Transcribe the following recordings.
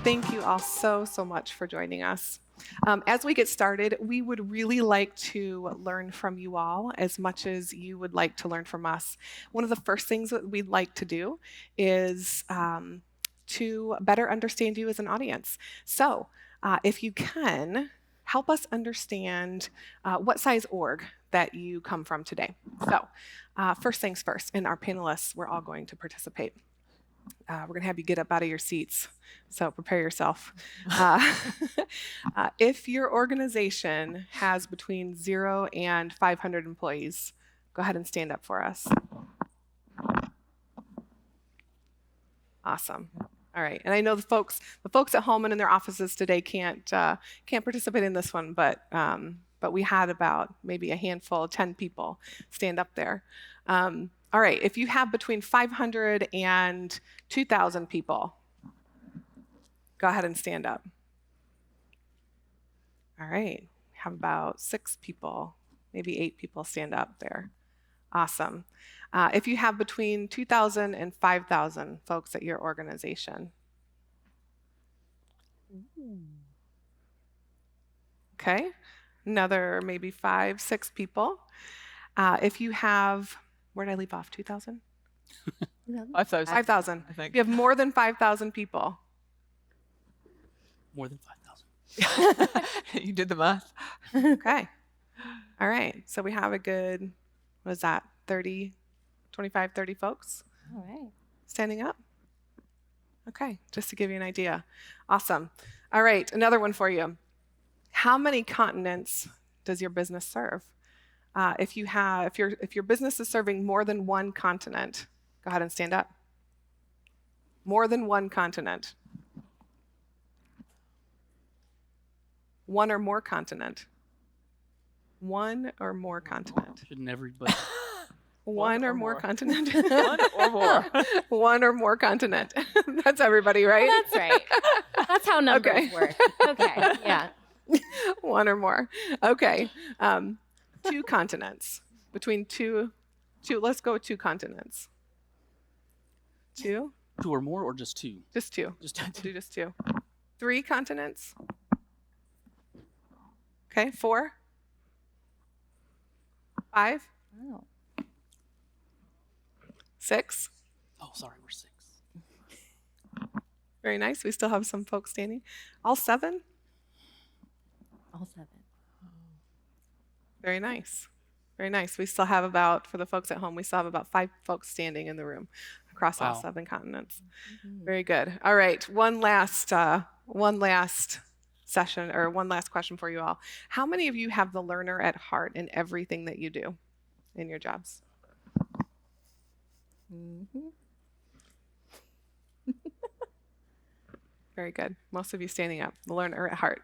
Thank you all so much for joining us. As we get started, we would really like to learn from you all as much as you would like to learn from us. One of the first things that we'd like to do is to better understand you as an audience. So, if you can, help us understand what size org that you come from today. So, first things first, and our panelists, we're all going to participate. We're going to have you get up out of your seats, so prepare yourself. If your organization has between 0 and 500 employees, go ahead and stand up for us. Awesome. All right, and I know the folks at home and in their offices today can't participate in this one, but we had about maybe a handful, 10 people stand up there. All right, if you have between 500 and 2,000 people, go ahead and stand up. All right, have about 6 people, maybe 8 people stand up there. Awesome. If you have between 2,000 and 5,000 folks at your organization. Okay, another maybe 5, 6 people. If you have, where did I leave off, 2,000? 5,000. 5,000. I think. If you have more than 5,000 people. More than 5,000. You did the math. Okay. All right. So we have a good, what is that, 30, 25, 30 folks? All right. Standing up? Okay, just to give you an idea. Awesome. All right, another one for you. How many continents does your business serve? If your business is serving more than one continent, go ahead and stand up. More than one continent. One or more continent. One or more continent. Shouldn't everybody? One or more continent. One or more. One or more continent. That's everybody, right? Well, that's right. That's how numbers work. Okay, yeah. One or more. Okay. 2 continents. Between two, let's go with 2 continents. 2? 2 or more, or just 2? Just 2. Just Let's do just 2. 3 continents. Okay, 4? 5? Oh. 6? Oh, sorry, we're 6. Very nice. We still have some folks standing. All 7? All 7. Very nice. Very nice. We still have about, for the folks at home, we still have about 5 folks standing in the room across all Wow. 7 continents. Mm-hmm. Very good. All right. One last session, or one last question for you all. How many of you have the learner at heart in everything that you do in your jobs? Mm-hmm. Very good. Most of you standing up, the learner at heart.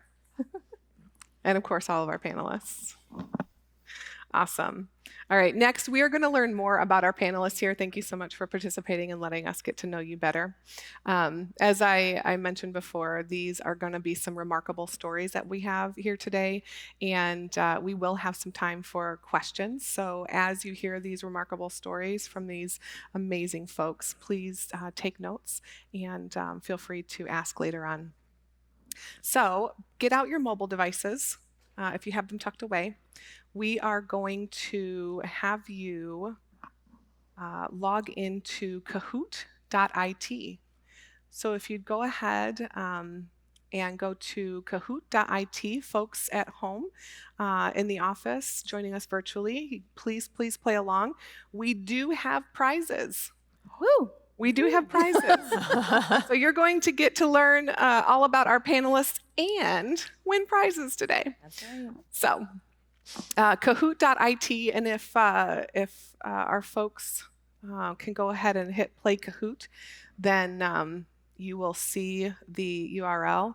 And of course, all of our panelists. Awesome. All right, next we are going to learn more about our panelists here. Thank you so much for participating and letting us get to know you better. As I mentioned before, these are going to be some remarkable stories that we have here today, and we will have some time for questions. So as you hear these remarkable stories from these amazing folks, please take notes and feel free to ask later on. So get out your mobile devices if you have them tucked away. We are going to have you log into kahoot.it. So if you'd go ahead and go to kahoot.it, folks at home in the office joining us virtually, please play along. We do have prizes. Woo! We do have prizes. So you're going to get to learn all about our panelists and win prizes today. That's right. So kahoot.it, and if our folks can go ahead and hit play Kahoot, then you will see the URL.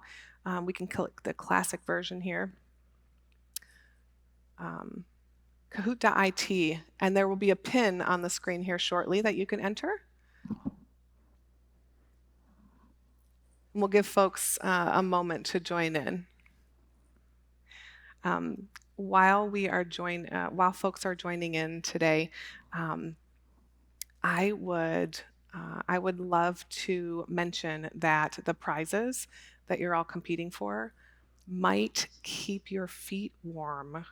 We can click the classic version here. Kahoot.it, and there will be a pin on the screen here shortly that you can enter. We'll give folks a moment to join in. While folks are joining in today, I would love to mention that the prizes that you're all competing for might keep your feet warm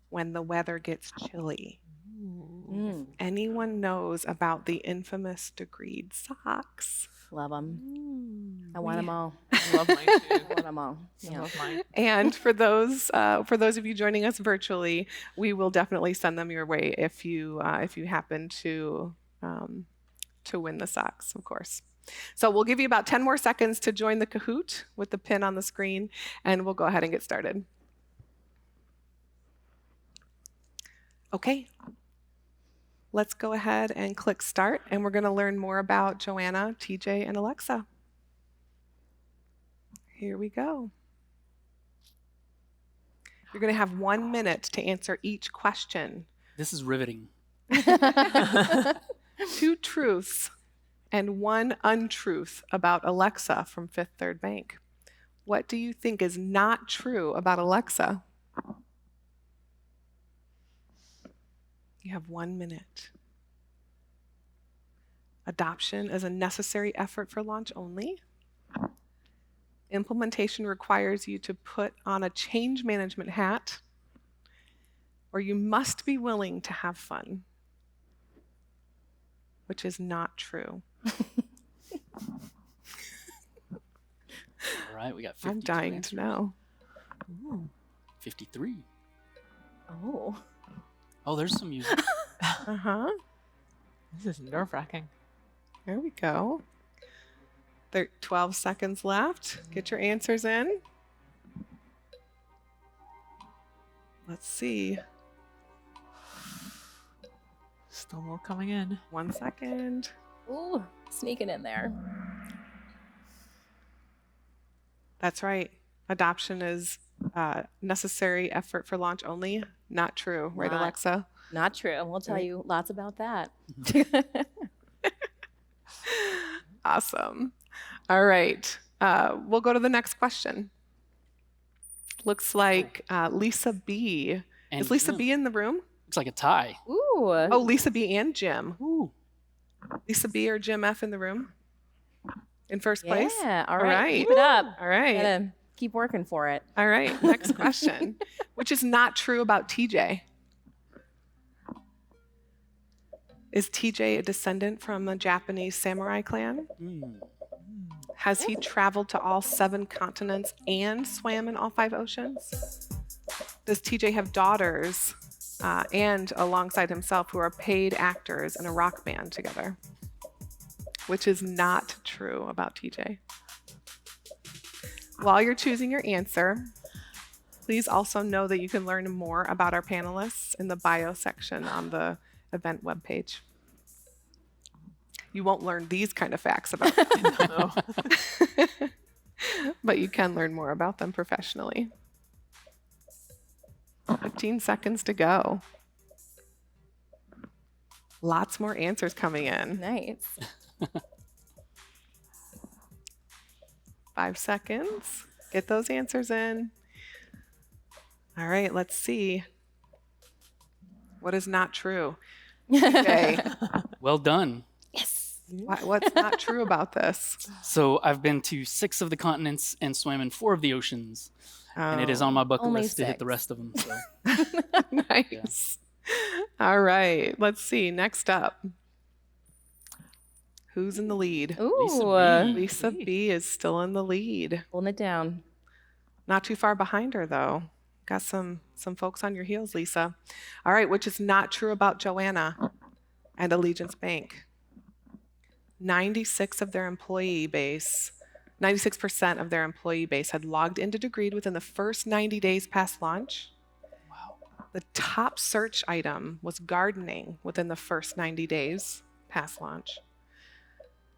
when the weather gets chilly. Mm, Anyone knows about the infamous degreed socks? love them. I want them all. I love mine too. I want them all. I Yeah. love mine. And for those of you joining us virtually, we will definitely send them your way if you happen to win the socks, of course. So we'll give you about 10 more seconds to join the Kahoot with the pin on the screen, and we'll go ahead and get started. Okay. Let's go ahead and click start, and we're going to learn more about Joanna, TJ, and Alexa. Here we go. You're going to have 1 minute to answer each question. This is riveting. 2 truths and 1 untruth about Alexa from Fifth Third Bank. What do you think is not true about Alexa? You have 1 minute. Adoption is a necessary effort for launch only. Implementation requires you to put on a change management hat, or you must be willing to have fun, which is not true. All right, we got 52 I'm dying answers. to know. Ooh, 53. Oh. Oh, there's some music. Uh-huh. This is nerve-wracking. There we go. 12 seconds left. Get your answers in. Let's see. Still more coming in. 1 second. Ooh, sneaking in there. That's right. Adoption is necessary effort for launch only. Not true, right, Not. Alexa? Not true. We'll tell Right. you lots about that. Awesome. All right. We'll go to the next question. Looks like Lisa B. And Is Lisa Jim. B in the room? Looks like a tie. Ooh. Oh, Lisa B and Jim. Ooh. Lisa B or Jim F in the room? In first place? Yeah. All All right. right. Keep it up. All right. Gotta keep working for it. All right. Next question. Which is not true about TJ? Is TJ a descendant from a Japanese samurai clan? Mm. Has he traveled to all 7 continents and swam in all 5 oceans? Does TJ have daughters and alongside himself who are paid actors in a rock band together? Which is not true about TJ. While you're choosing your answer, please also know that you can learn more about our panelists in the bio section on the event webpage. You won't learn these kind of facts about them, No. but you can learn more about them professionally. 15 seconds to go. Lots more answers coming in. Nice. 5 seconds. Get those answers in. All right, let's see. What is not true? Okay. Well done. Yes. What's not true about this? So I've been to 6 of the continents and swam in 4 of the oceans. And it is on my bucket Only list to hit the 6. rest of them. So. Nice. All right, let's see. Next up. Who's in the lead? Ooh. Lisa B. Lisa B is still in the lead. Holding it down. Not too far behind her, though. Got some folks on your heels, Lisa. All right, which is not true about Joanna and Allegiance Bank. 96% of their employee base had logged into Degreed within the first 90 days past launch. Wow. The top search item was gardening within the first 90 days past launch.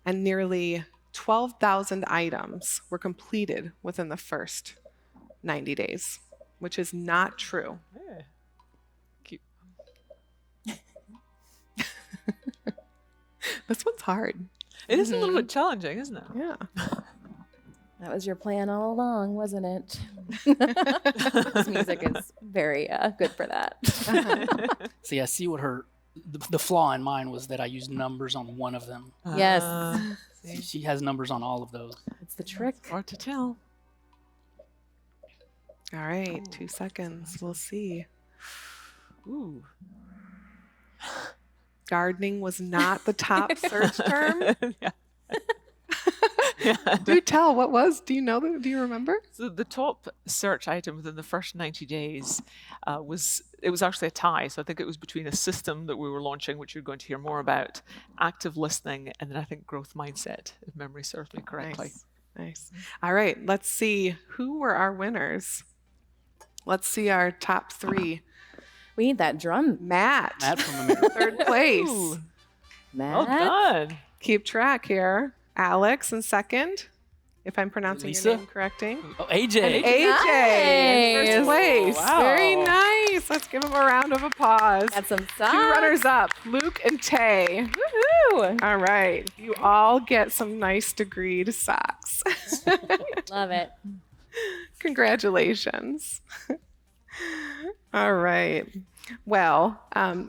And nearly 12,000 items were completed within the first 90 days, which is not true. Yeah. Cute. This one's hard. It is a little bit challenging, isn't it? Yeah. That was your plan all along, wasn't it? This music is very good for that. See, I see what her the flaw in mine was that I used numbers on one of them. Yes. See, She has numbers on all of those. It's the trick. hard to tell. All right, 2 seconds. We'll see. Ooh. Gardening was not the top search term. Yeah. Yeah. Do tell, what was? Do you know? Do you remember? So the top search item within the first 90 days was actually a tie. So I think it was between a system that we were launching, which you're going to hear more about, active listening, and then I think growth mindset, if memory serves me correctly. Nice. All right, let's see. Who were our winners? Let's see our top 3. We need that drum. Matt, Matt from America. 3rd place. Ooh, Matt. well done. Keep track here. Alex in 2nd, if I'm pronouncing Lisa? your name correctly. Oh, AJ. AJ in 1st Nice. place. Wow. Very nice. Let's give him a round of applause. Got some 2 socks. runners up, Luke and Tay. Woohoo. All right. You all get some nice degreed socks. Love it. Congratulations. All right. Well,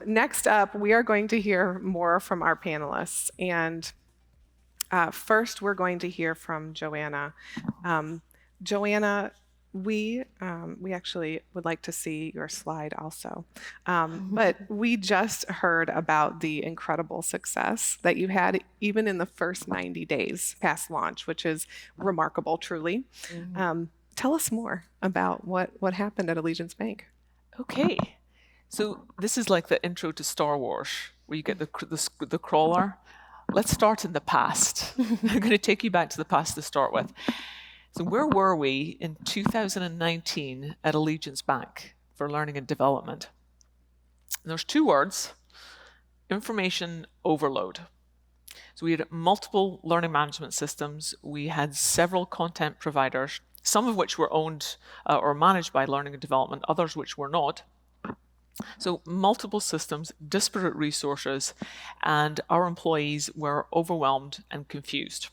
next up, we are going to hear more from our panelists. And first, we're going to hear from Joanna. Joanna, we actually would like to see your slide also. But we just heard about the incredible success that you had even in the first 90 days past launch, which is remarkable, truly. Tell us more about what happened at Allegiance Bank. Okay. So this is like the intro to Star Wars, where you get the crawler. Let's start in the past. I'm going to take you back to the past to start with. So where were we in 2019 at Allegiance Bank for learning and development? And there's 2 words: information overload. So we had multiple learning management systems. We had several content providers, some of which were owned or managed by learning and development, others which were not. So multiple systems, disparate resources, and our employees were overwhelmed and confused.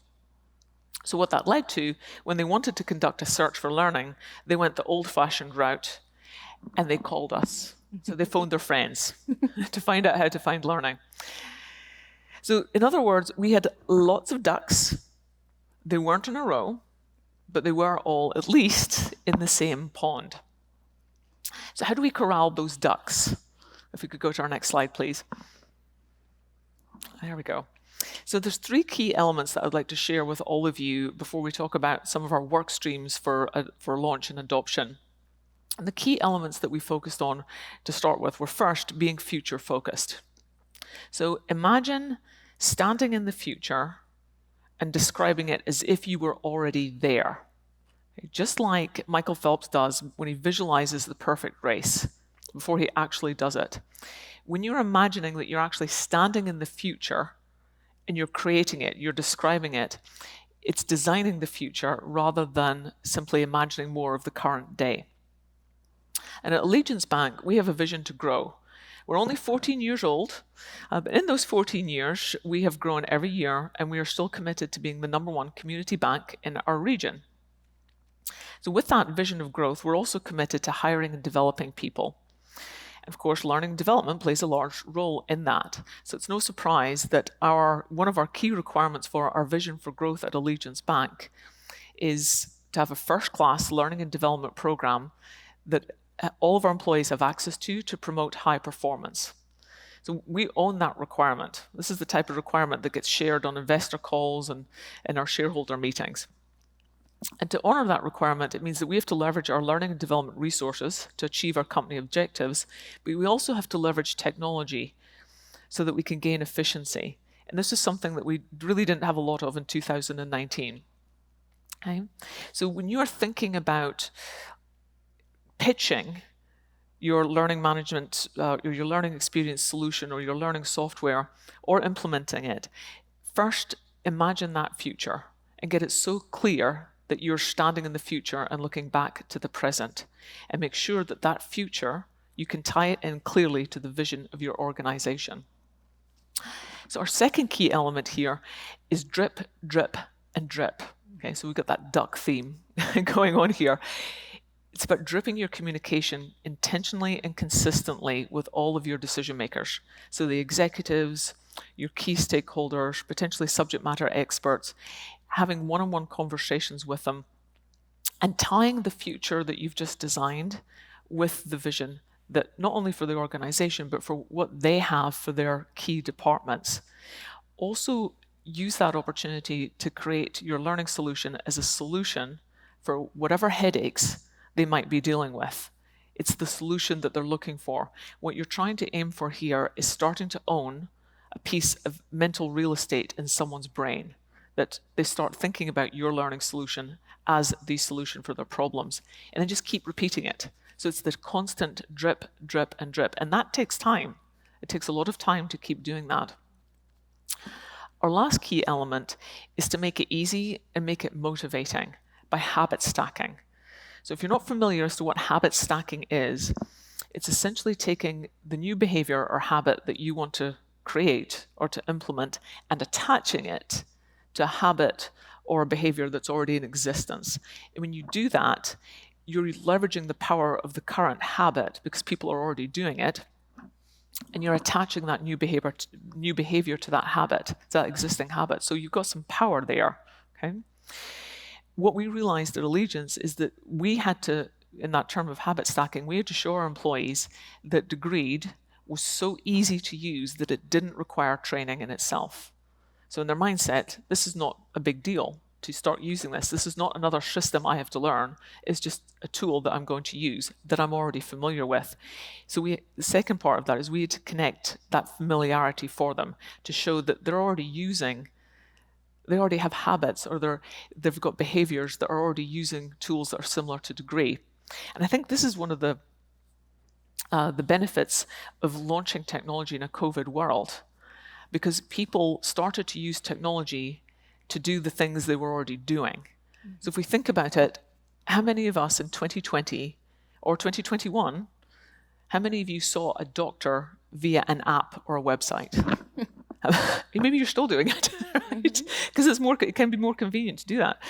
So what that led to, when they wanted to conduct a search for learning, they went the old-fashioned route and they called us. So they phoned their friends to find out how to find learning. So in other words, we had lots of ducks. They weren't in a row, but they were all at least in the same pond. So how do we corral those ducks? If we could go to our next slide, please. There we go. So there's 3 key elements that I'd like to share with all of you before we talk about some of our work streams for launch and adoption. And the key elements that we focused on to start with were, first, being future focused. So imagine standing in the future and describing it as if you were already there. Just like Michael Phelps does when he visualizes the perfect race before he actually does it. When you're imagining that you're actually standing in the future and you're creating it, you're describing it, it's designing the future rather than simply imagining more of the current day. And at Allegiance Bank, we have a vision to grow. We're only 14 years old, but in those 14 years, we have grown every year, and we are still committed to being the #1 community bank in our region. So with that vision of growth, we're also committed to hiring and developing people. Of course, learning and development plays a large role in that. So it's no surprise that one of our key requirements for our vision for growth at Allegiance Bank is to have a first-class learning and development program that all of our employees have access to promote high performance. So we own that requirement. This is the type of requirement that gets shared on investor calls and in our shareholder meetings. And to honor that requirement, it means that we have to leverage our learning and development resources to achieve our company objectives, but we also have to leverage technology so that we can gain efficiency. And this is something that we really didn't have a lot of in 2019. Okay? So when you're thinking about pitching your learning management, or your learning experience solution, or your learning software, or implementing it, first imagine that future and get it so clear that you're standing in the future and looking back to the present, and make sure that that future, you can tie it in clearly to the vision of your organization. So our second key element here is drip, drip, and drip. Okay, so we've got that duck theme going on here. It's about dripping your communication intentionally and consistently with all of your decision makers. So the executives, your key stakeholders, potentially subject matter experts, having one-on-one conversations with them and tying the future that you've just designed with the vision that not only for the organization, but for what they have for their key departments. Also use that opportunity to create your learning solution as a solution for whatever headaches they might be dealing with. It's the solution that they're looking for. What you're trying to aim for here is starting to own a piece of mental real estate in someone's brain, that they start thinking about your learning solution as the solution for their problems, and then just keep repeating it. So it's the constant drip, drip, and drip, and that takes time. It takes a lot of time to keep doing that. Our last key element is to make it easy and make it motivating by habit stacking. So if you're not familiar as to what habit stacking is, it's essentially taking the new behavior or habit that you want to create or to implement and attaching it to a habit or a behavior that's already in existence. And when you do that, you're leveraging the power of the current habit because people are already doing it, and you're attaching that new behavior to that habit, to that existing habit. So you've got some power there, okay? What we realized at Allegiance is that we had to, in that term of habit stacking, we had to show our employees that Degreed was so easy to use that it didn't require training in itself. So in their mindset, this is not a big deal to start using this. This is not another system I have to learn. It's just a tool that I'm going to use that I'm already familiar with. So the second part of that is we had to connect that familiarity for them to show that they're already using, they already have habits, or they've got behaviors that are already using tools that are similar to Degree. And I think this is one of the benefits of launching technology in a COVID world, because people started to use technology to do the things they were already doing. So if we think about it, how many of us in 2020 or 2021, how many of you saw a doctor via an app or a website? Maybe you're still doing it, right? Because it can be more convenient to do that.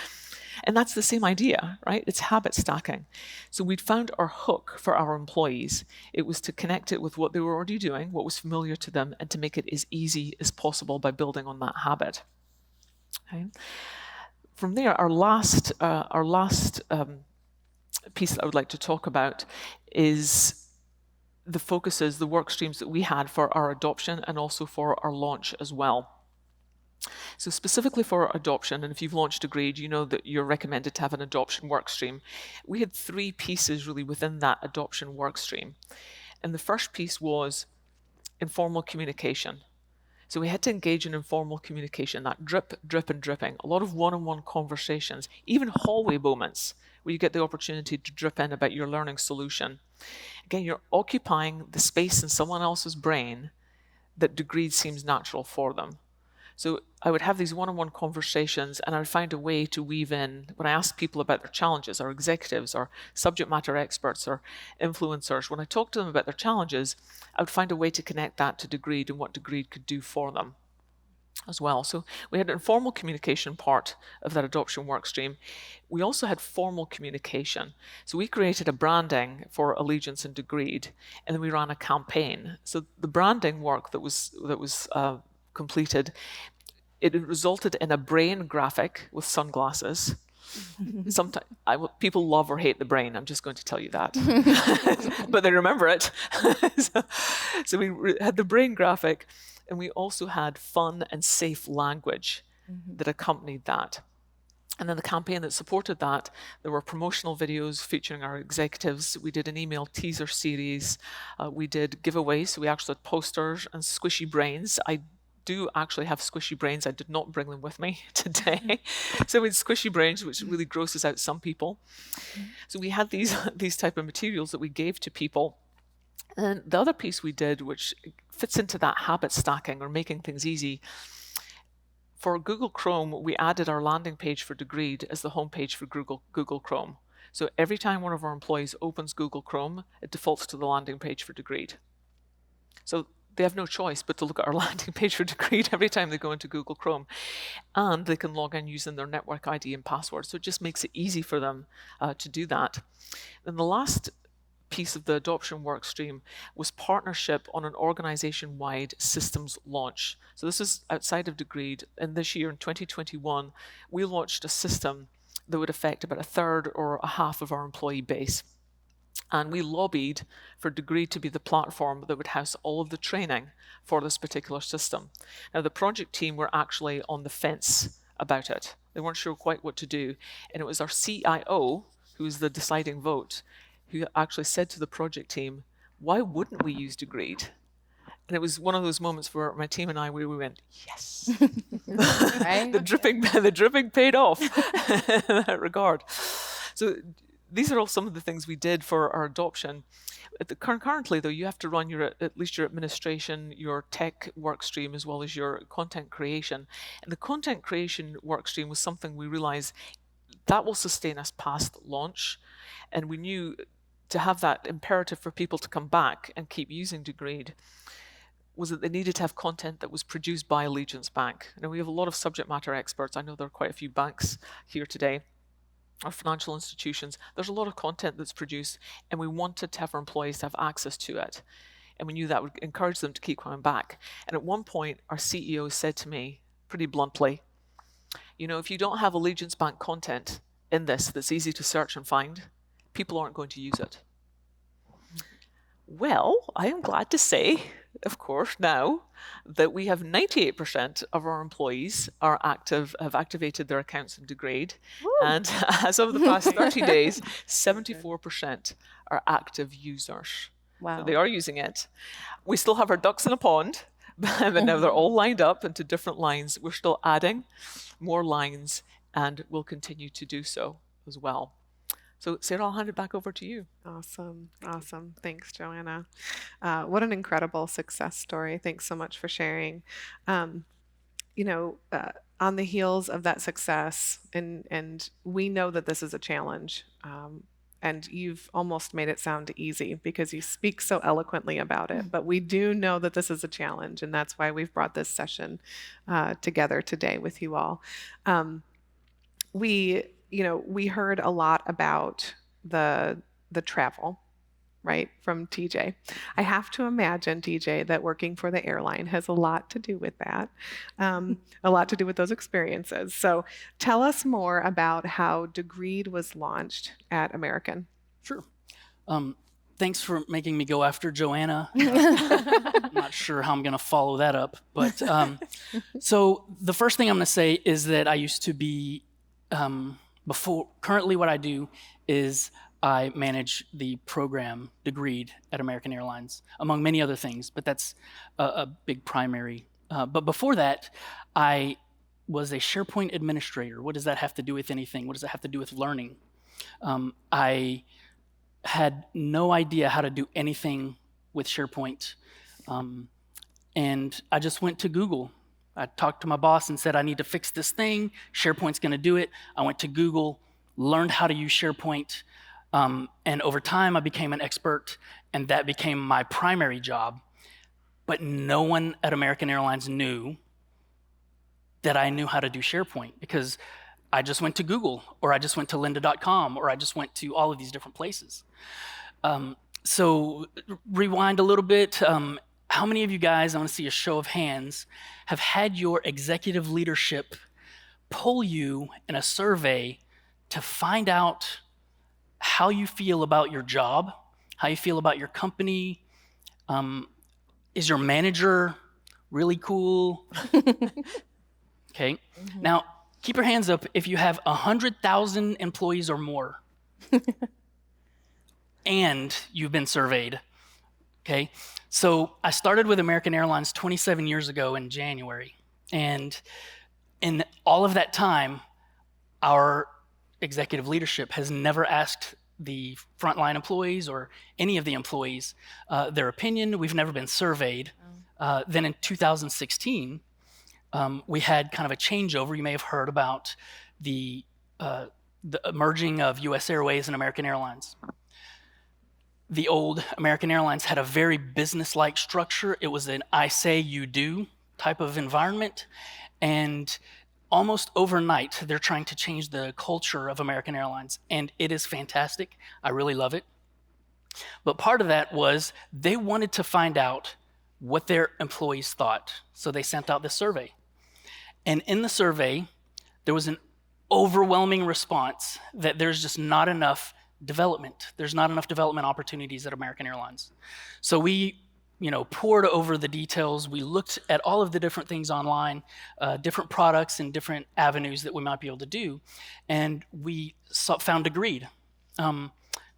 And that's the same idea, right? It's habit stacking. So we'd found our hook for our employees. It was to connect it with what they were already doing, what was familiar to them, and to make it as easy as possible by building on that habit. Okay. From there, our last piece that I would like to talk about is the focuses, the work streams that we had for our adoption and also for our launch as well. So specifically for adoption, and if you've launched Degreed, you know that you're recommended to have an adoption work stream. We had 3 pieces really within that adoption work stream. And the first piece was informal communication. So we had to engage in informal communication, that drip, drip, and dripping, a lot of one-on-one conversations, even hallway moments where you get the opportunity to drip in about your learning solution. Again, you're occupying the space in someone else's brain that Degreed seems natural for them. So I would have these one-on-one conversations, and I would find a way to weave in, when I ask people about their challenges, or executives, or subject matter experts, or influencers, when I talk to them about their challenges, I would find a way to connect that to Degreed and what Degreed could do for them as well. So we had an informal communication part of that adoption workstream. We also had formal communication. So we created a branding for Allegiance and Degreed, and then we ran a campaign. So the branding work that was completed, it resulted in a brain graphic with sunglasses. Sometimes people love or hate the brain. I'm just going to tell you that, but they remember it. so we had the brain graphic, and we also had fun and safe language that accompanied that. And then the campaign that supported that, there were promotional videos featuring our executives. We did an email teaser series. We did giveaways. So we actually had posters and squishy brains. I do actually have squishy brains. I did not bring them with me today. So we had squishy brains, which really grosses out some people. So we had these type of materials that we gave to people. And the other piece we did, which fits into that habit stacking or making things easy, for Google Chrome, we added our landing page for Degreed as the homepage for Google Chrome. So every time one of our employees opens Google Chrome, it defaults to the landing page for Degreed. So they have no choice but to look at our landing page for Degreed every time they go into Google Chrome. And they can log in using their network ID and password. So it just makes it easy for them to do that. And the last piece of the adoption work stream was partnership on an organization-wide systems launch. So this is outside of Degreed. And this year in 2021, we launched a system that would affect about a third or a half of our employee base. And we lobbied for Degreed to be the platform that would house all of the training for this particular system. Now, the project team were actually on the fence about it. They weren't sure quite what to do. And it was our CIO, who was the deciding vote, who actually said to the project team, why wouldn't we use Degreed? And it was one of those moments where my team and I, we went, yes. Right? the dripping paid off in that regard. So these are all some of the things we did for our adoption. Currently, though, you have to run at least your administration, your tech work stream, as well as your content creation. And the content creation work stream was something we realized that will sustain us past launch. And we knew to have that imperative for people to come back and keep using Degreed was that they needed to have content that was produced by Allegiance Bank. Now, we have a lot of subject matter experts. I know there are quite a few banks here today, or financial institutions. There's a lot of content that's produced, and we wanted to have our employees to have access to it. And we knew that would encourage them to keep coming back. And at one point, our CEO said to me, pretty bluntly, you know, if you don't have Allegiance Bank content in this that's easy to search and find, people aren't going to use it. Well, I am glad to say, of course, now that we have 98% of our employees have activated their accounts in Degreed. And as of the past 30 days, 74% are active users. Wow. So they are using it. We still have our ducks in a pond, but now they're all lined up into different lines. We're still adding more lines, and we'll continue to do so as well. So Sarah, I'll hand it back over to you. Awesome. Awesome. Thanks, Joanna. What an incredible success story. Thanks so much for sharing. On the heels of that success, and we know that this is a challenge, and you've almost made it sound easy because you speak so eloquently about it, but we do know that this is a challenge, and that's why we've brought this session together today with you all. We heard a lot about the travel, right, from TJ. I have to imagine, TJ, that working for the airline has a lot to do with that, a lot to do with those experiences. So tell us more about how Degreed was launched at American. Sure. Thanks for making me go after Joanna. I'm not sure how I'm going to follow that up. But so the first thing I'm going to say is that I used to be, currently what I do is I manage the program Degreed at American Airlines, among many other things, but that's a big primary. But before that, I was a SharePoint administrator. What does that have to do with anything? What does that have to do with learning? I had no idea how to do anything with SharePoint. And I just went to Google. I talked to my boss and said, I need to fix this thing. SharePoint's going to do it. I went to Google, learned how to use SharePoint. And over time, I became an expert, and that became my primary job. But no one at American Airlines knew that I knew how to do SharePoint because I just went to Google, or I just went to lynda.com, or I just went to all of these different places. So rewind a little bit. How many of you guys, I want to see a show of hands, have had your executive leadership poll you in a survey to find out how you feel about your job, how you feel about your company? Is your manager really cool? Okay. Mm-hmm. Now, keep your hands up if you have 100,000 employees or more and you've been surveyed. Okay. So I started with American Airlines 27 years ago in January. And in all of that time, our executive leadership has never asked the frontline employees or any of the employees their opinion. We've never been surveyed. Then in 2016, we had kind of a changeover. You may have heard about the merging of US Airways and American Airlines. the old American Airlines had a very business-like structure. It was an I say, you do type of environment. And almost overnight, they're trying to change the culture of American Airlines. And it is fantastic. I really love it. But part of that was they wanted to find out what their employees thought. So they sent out this survey. And in the survey, there was an overwhelming response that there's just not enough development. There's not enough development opportunities at American Airlines. So we, poured over the details. We looked at all of the different things online, different products and different avenues that we might be able to do. And we found Degreed.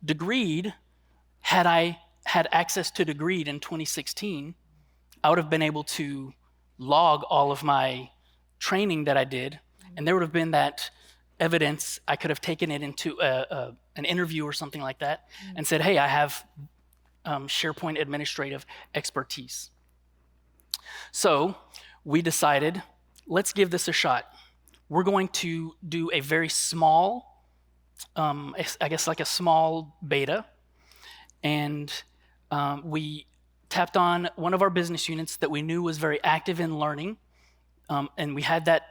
Degreed, had I had access to Degreed in 2016, I would have been able to log all of my training that I did, and there would have been that evidence. I could have taken it into an interview or something like that and said, hey, I have SharePoint administrative expertise. So we decided, let's give this a shot. We're going to do a very small, I guess like a small beta, and we tapped on one of our business units that we knew was very active in learning, and we had that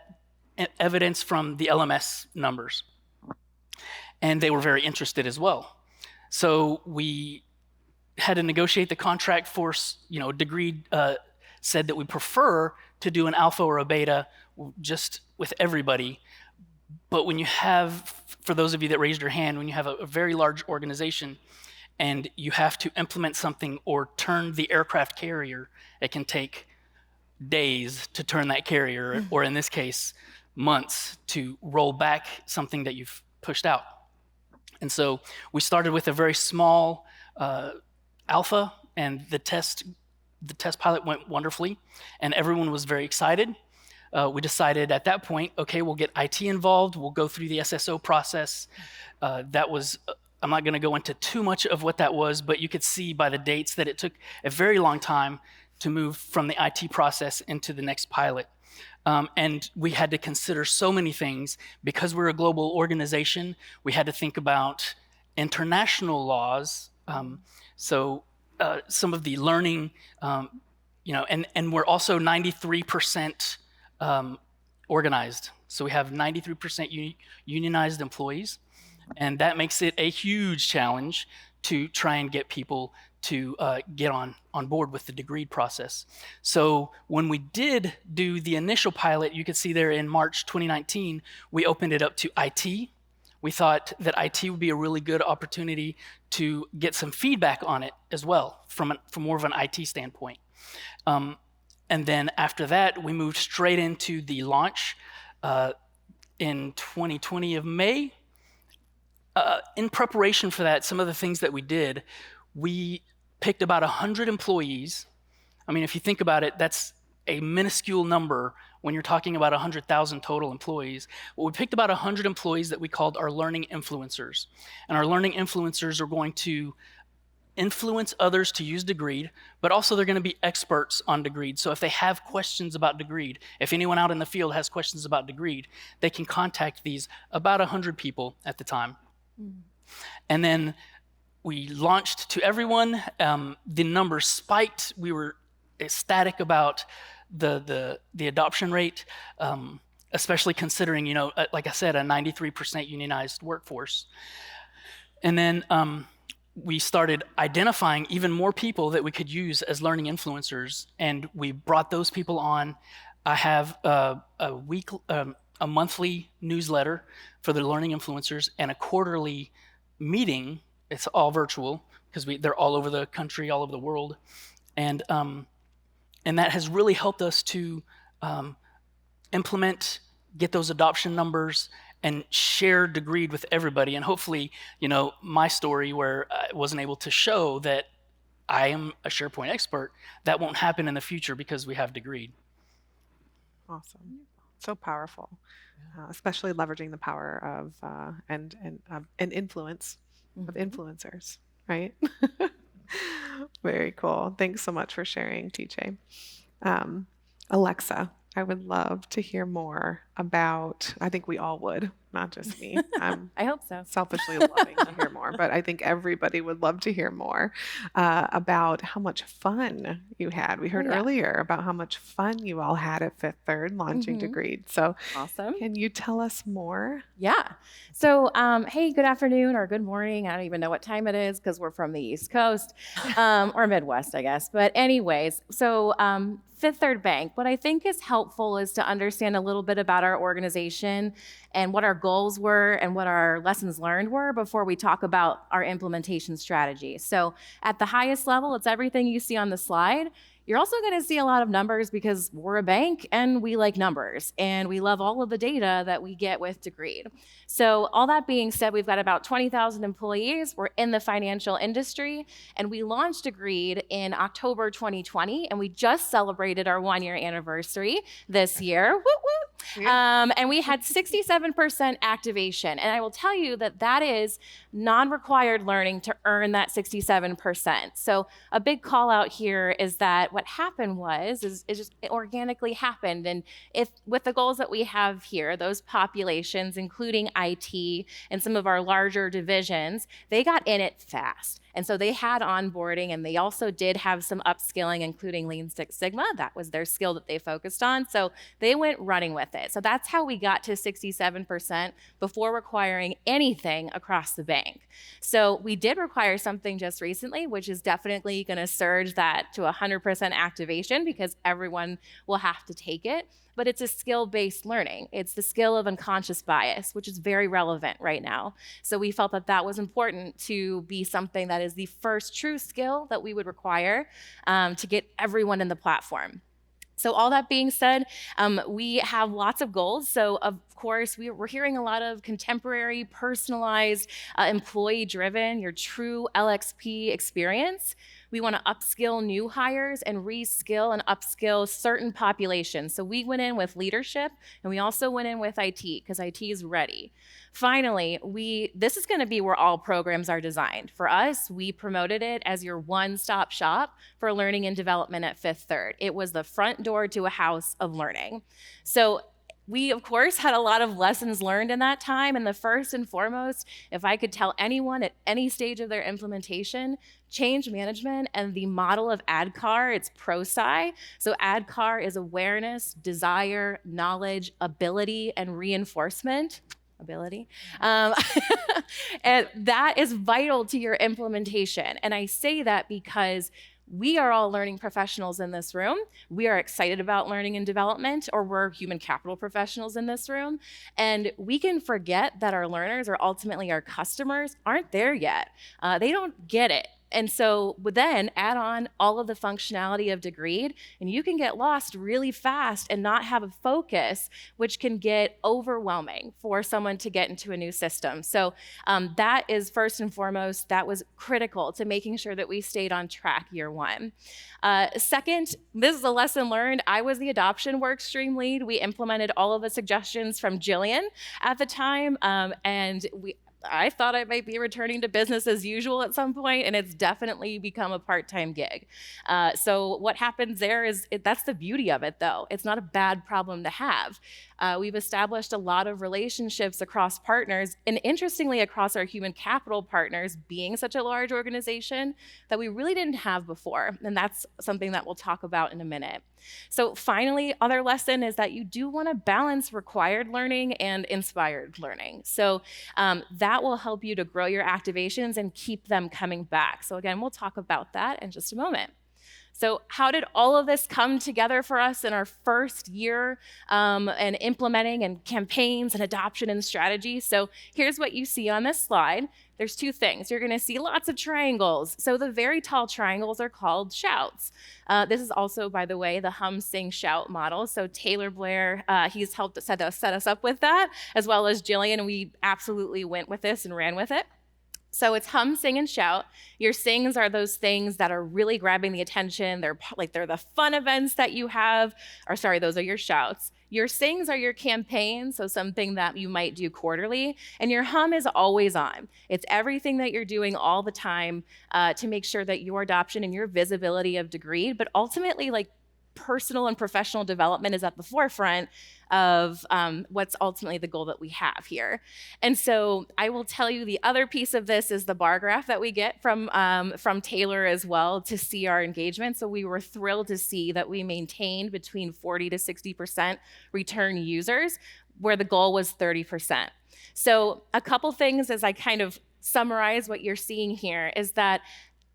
evidence from the LMS numbers. And they were very interested as well. So we had to negotiate the contract for, Degreed said that we prefer to do an alpha or a beta just with everybody. But when you have, for those of you that raised your hand, when you have a very large organization and you have to implement something or turn the aircraft carrier, it can take days to turn that carrier, or in this case, months to roll back something that you've pushed out. And so we started with a very small alpha, and the test pilot went wonderfully, and everyone was very excited. We decided at that point, okay, we'll get IT involved, we'll go through the SSO process. That was, I'm not gonna go into too much of what that was, but you could see by the dates that it took a very long time to move from the IT process into the next pilot. And we had to consider so many things. Because we're a global organization, we had to think about international laws. So some of the learning, and we're also 93% organized. So we have 93% unionized employees. And that makes it a huge challenge to try and get people to get on board with the Degreed process. So when we did do the initial pilot, you could see there in March 2019, we opened it up to IT. We thought that IT would be a really good opportunity to get some feedback on it as well from more of an IT standpoint. And then after that, we moved straight into the launch in 2020 of May. In preparation for that, some of the things that we did, we picked about 100 employees. I mean, if you think about it, that's a minuscule number when you're talking about 100,000 total employees. Well, we picked about 100 employees that we called our learning influencers. And our learning influencers are going to influence others to use Degreed, but also they're going to be experts on Degreed. So if they have questions about Degreed, if anyone out in the field has questions about Degreed, they can contact these about 100 people at the time. And then we launched to everyone. The numbers spiked. We were ecstatic about the adoption rate, especially considering, like I said, a 93% unionized workforce. And then we started identifying even more people that we could use as learning influencers, and we brought those people on. I have a monthly newsletter for the learning influencers and a quarterly meeting. It's all virtual because they're all over the country, all over the world. And that has really helped us to implement, get those adoption numbers, and share Degreed with everybody. And hopefully, my story where I wasn't able to show that I am a SharePoint expert, that won't happen in the future because we have Degreed. Awesome. So powerful, especially leveraging the power of and influence of influencers, right? Very cool. Thanks so much for sharing, TJ. Alexa, I would love to hear more about, I think we all would, not just me. I'm I hope so. selfishly loving to hear more, but I think everybody would love to hear more about how much fun you had. We heard yeah. earlier about how much fun you all had at Fifth Third launching Degreed. So Awesome. can you tell us more? Yeah. So, hey, good afternoon or good morning. I don't even know what time it is because we're from the East Coast or Midwest, I guess. But anyways, so Fifth Third Bank, what I think is helpful is to understand a little bit about our organization and what our goals were and what our lessons learned were before we talk about our implementation strategy. So at the highest level, it's everything you see on the slide. You're also going to see a lot of numbers because we're a bank and we like numbers and we love all of the data that we get with Degreed. So all that being said, we've got about 20,000 employees. We're in the financial industry and we launched Degreed in October 2020 and we just celebrated our 1-year anniversary this year. Woo woo! And we had 67% activation. And I will tell you that that is non-required learning to earn that 67%. So a big call out here is that what happened is just it organically happened. And if with the goals that we have here, those populations, including IT and some of our larger divisions, they got in it fast. And so they had onboarding and they also did have some upskilling, including Lean Six Sigma. That was their skill that they focused on. So they went running with it. So that's how we got to 67% before requiring anything across the bank. So we did require something just recently, which is definitely going to surge that to 100% activation because everyone will have to take it. But it's a skill-based learning. It's the skill of unconscious bias, which is very relevant right now. So we felt that that was important to be something that is the first true skill that we would require to get everyone in the platform. So all that being said, we have lots of goals. So of course, we're hearing a lot of contemporary, personalized, employee-driven, your true LXP experience. We want to upskill new hires and reskill and upskill certain populations. So we went in with leadership and we also went in with IT because IT is ready. Finally, this is going to be where all programs are designed. For us, we promoted it as your one-stop shop for learning and development at Fifth Third. It was the front door to a house of learning. So we, of course, had a lot of lessons learned in that time. And the first and foremost, if I could tell anyone at any stage of their implementation, change management and the model of ADKAR, it's ProSci. So ADKAR is awareness, desire, knowledge, ability, and reinforcement. Ability. And that is vital to your implementation. And I say that because we are all learning professionals in this room. We are excited about learning and development, or we're human capital professionals in this room. And we can forget that our learners, or ultimately our customers, aren't there yet. They don't get it. And so then add on all of the functionality of Degreed, and you can get lost really fast and not have a focus, which can get overwhelming for someone to get into a new system. So that is first and foremost, that was critical to making sure that we stayed on track year one. Second, this is a lesson learned. I was the adoption workstream lead. We implemented all of the suggestions from Jillian at the time, and I thought I might be returning to business as usual at some point, and it's definitely become a part-time gig. So what happens there is, that's the beauty of it, though. It's not a bad problem to have. We've established a lot of relationships across partners, and interestingly, across our human capital partners, being such a large organization that we really didn't have before, and that's something that we'll talk about in a minute. So finally, other lesson is that you do want to balance required learning and inspired learning. So that will help you to grow your activations and keep them coming back. So again, we'll talk about that in just a moment. So how did all of this come together for us in our first year and implementing and campaigns and adoption and strategy? So here's what you see on this slide. There's two things. You're going to see lots of triangles. So the very tall triangles are called shouts. This is also, by the way, the hum, sing, shout model. So Taylor Blair, he's helped set us up with that, as well as Jillian, and we absolutely went with this and ran with it. So it's hum, sing, and shout. Your sings are those things that are really grabbing the attention. They're the fun events that you have. Or sorry, those are your shouts. Your sings are your campaigns, so something that you might do quarterly. And your hum is always on. It's everything that you're doing all the time to make sure that your adoption and your visibility of Degreed, but ultimately personal and professional development is at the forefront of what's ultimately the goal that we have here. And so I will tell you the other piece of this is the bar graph that we get from Taylor as well to see our engagement. So we were thrilled to see that we maintained between 40 to 60% return users, where the goal was 30%. So a couple things as I kind of summarize what you're seeing here is that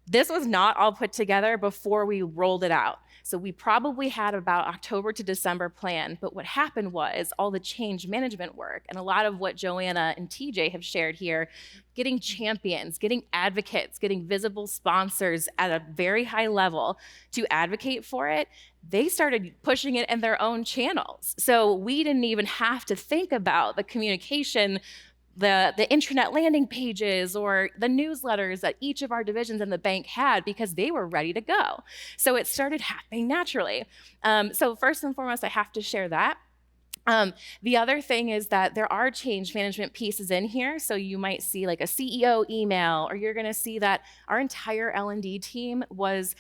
this was not all put together before we rolled it out. So we probably had about October to December plan, but what happened was all the change management work and a lot of what Joanna and TJ have shared here, getting champions, getting advocates, getting visible sponsors at a very high level to advocate for it, they started pushing it in their own channels. So we didn't even have to think about the communication, the intranet landing pages or the newsletters that each of our divisions in the bank had, because they were ready to go. So it started happening naturally. So first and foremost, I have to share that. The other thing is that there are change management pieces in here. So you might see like a CEO email, or you're going to see that our entire L&D team was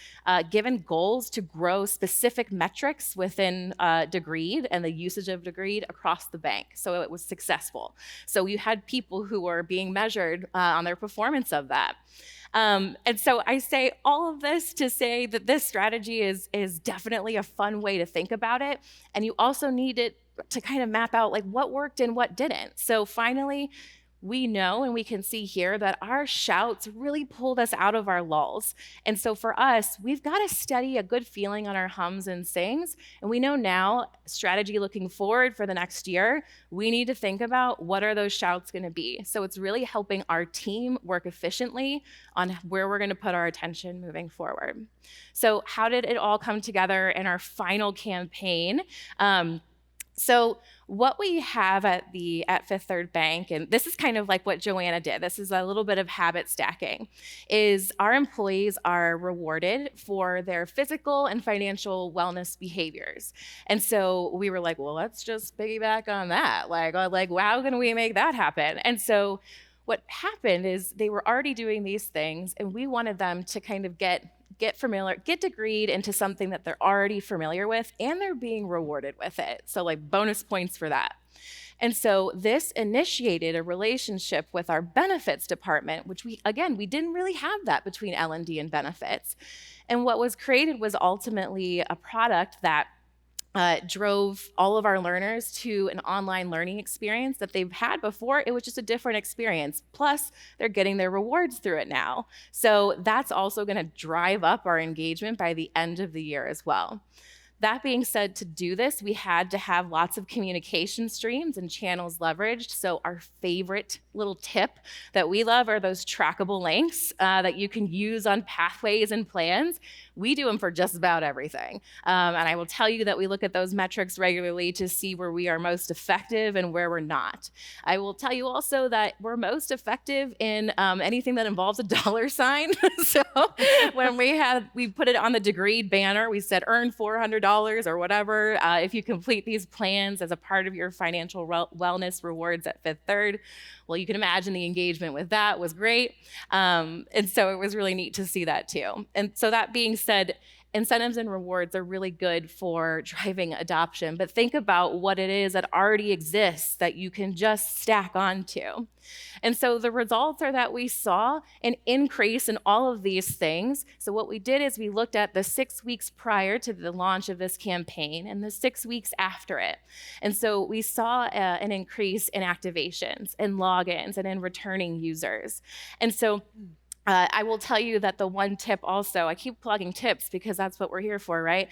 given goals to grow specific metrics within Degreed and the usage of Degreed across the bank. So it was successful. So you had people who were being measured on their performance of that. And so I say all of this to say that this strategy is definitely a fun way to think about it. And you also need it to kind of map out like what worked and what didn't. So finally, we know and we can see here that our shouts really pulled us out of our lulls. And so for us, we've got to study a good feeling on our hums and sings. And we know now, strategy looking forward for the next year, we need to think about what are those shouts going to be. So it's really helping our team work efficiently on where we're going to put our attention moving forward. So how did it all come together in our final campaign? So what we have at Fifth Third Bank, and this is kind of like what Joanna did, this is a little bit of habit stacking, is our employees are rewarded for their physical and financial wellness behaviors. And so we were like, well, let's just piggyback on that. Like how can we make that happen? And so what happened is they were already doing these things, and we wanted them to kind of get familiar, get degreed into something that they're already familiar with, and they're being rewarded with it. So like bonus points for that. And so this initiated a relationship with our benefits department, which we didn't really have that between L&D and benefits. And what was created was ultimately a product that drove all of our learners to an online learning experience that they've had before. It was just a different experience. Plus, they're getting their rewards through it now. So that's also going to drive up our engagement by the end of the year as well. That being said, to do this, we had to have lots of communication streams and channels leveraged. So our favorite little tip that we love are those trackable links that you can use on pathways and plans. We do them for just about everything. And I will tell you that we look at those metrics regularly to see where we are most effective and where we're not. I will tell you also that we're most effective in anything that involves a dollar sign. So when we put it on the Degreed banner, we said earn $400 or whatever if you complete these plans as a part of your financial wellness rewards at Fifth Third. Well, you can imagine the engagement with that was great. And so it was really neat to see that too. And so that being said, incentives and rewards are really good for driving adoption, but think about what it is that already exists that you can just stack onto. And so the results are that we saw an increase in all of these things. So what we did is we looked at the 6 weeks prior to the launch of this campaign and the 6 weeks after it. And so we saw an increase in activations, in logins, and in returning users. And so I will tell you that the one tip also, I keep plugging tips because that's what we're here for, right?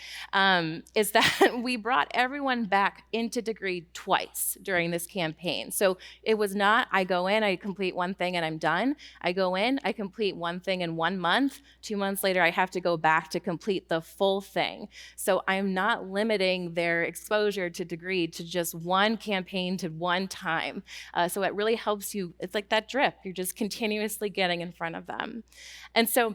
Is that we brought everyone back into Degreed twice during this campaign. So it was not, I go in, I complete one thing and I'm done. I go in, I complete one thing in 1 month. 2 months later, I have to go back to complete the full thing. So I'm not limiting their exposure to Degreed to just one campaign to one time. So it really helps you, it's like that drip. You're just continuously getting in front of them. And so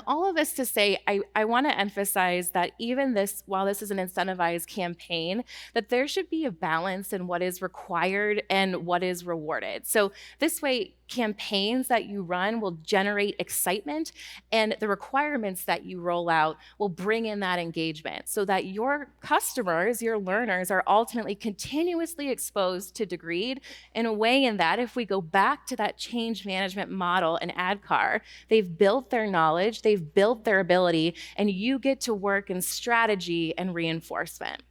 all of this to say, I want to emphasize that even this, while this is an incentivized campaign, that there should be a balance in what is required and what is rewarded. So this way, campaigns that you run will generate excitement, and the requirements that you roll out will bring in that engagement so that your customers, your learners, are ultimately continuously exposed to Degreed in a way in that if we go back to that change management model in ADKAR, they've built their knowledge, they've built their ability, and you get to work in strategy and reinforcement.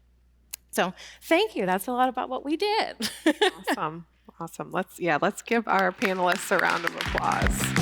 So thank you. That's a lot about what we did. Awesome. Awesome. Let's give our panelists a round of applause.